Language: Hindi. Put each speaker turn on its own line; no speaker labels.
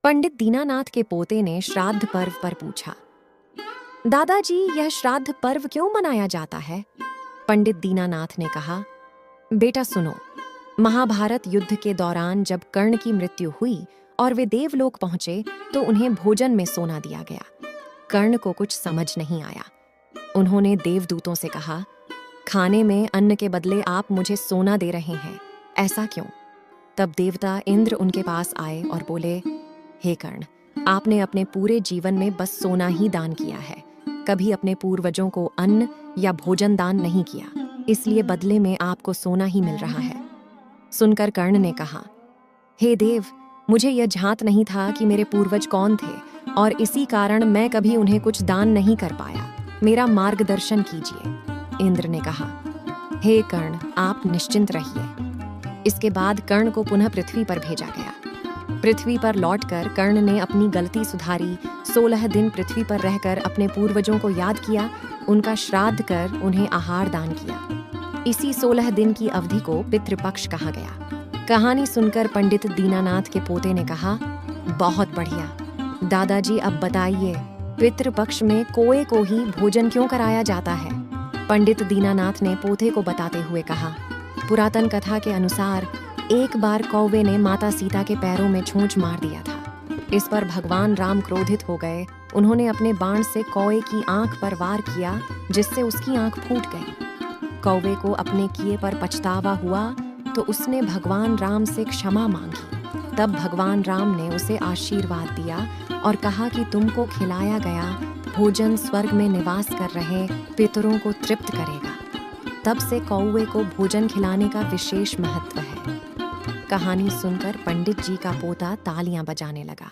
पंडित दीनानाथ के पोते ने श्राद्ध पर्व पर पूछा, दादाजी यह श्राद्ध पर्व क्यों मनाया जाता है? पंडित दीनानाथ ने कहा, बेटा सुनो, महाभारत युद्ध के दौरान जब कर्ण की मृत्यु हुई और वे देवलोक पहुंचे तो उन्हें भोजन में सोना दिया गया। कर्ण को कुछ समझ नहीं आया। उन्होंने देवदूतों से कहा, खाने में अन्न के बदले आप मुझे सोना दे रहे हैं, ऐसा क्यों? तब देवता इंद्र उनके पास आए और बोले, हे कर्ण, आपने अपने पूरे जीवन में बस सोना ही दान किया है, कभी अपने पूर्वजों को अन्न या भोजन दान नहीं किया, इसलिए बदले में आपको सोना ही मिल रहा है। सुनकर कर्ण ने कहा, हे देव, मुझे यह झांत नहीं था कि मेरे पूर्वज कौन थे और इसी कारण मैं कभी उन्हें कुछ दान नहीं कर पाया, मेरा मार्गदर्शन कीजिए। इंद्र ने कहा, हे कर्ण, आप निश्चिंत रहिए। इसके बाद कर्ण को पुनः पृथ्वी पर भेजा गया। पृथ्वी पर लौटकर कर्ण ने अपनी गलती सुधारी, 16 दिन पृथ्वी पर रहकर अपने पूर्वजों को याद किया, उनका श्राद्ध कर उन्हें आहार दान किया। इसी 16 दिन की अवधि को पितृपक्ष कहा गया। कहानी सुनकर पंडित दीनानाथ के पोते ने कहा, बहुत बढ़िया दादाजी, अब बताइए पितृपक्ष में कोए को ही भोजन क्यों कराया जाता है? पंडित दीनानाथ ने पोते को बताते हुए कहा, पुरातन कथा के अनुसार एक बार कौवे ने माता सीता के पैरों में छूंछ मार दिया था। इस पर भगवान राम क्रोधित हो गए। उन्होंने अपने बाण से कौवे की आंख पर वार किया, जिससे उसकी आंख फूट गई। कौवे को अपने किए पर पछतावा हुआ तो उसने भगवान राम से क्षमा मांगी। तब भगवान राम ने उसे आशीर्वाद दिया और कहा कि तुमको खिलाया गया भोजन स्वर्ग में निवास कर रहे पितरों को तृप्त करेगा। तब से कौवे को भोजन खिलाने का विशेष महत्व है। कहानी सुनकर पंडित जी का पोता तालियां बजाने लगा।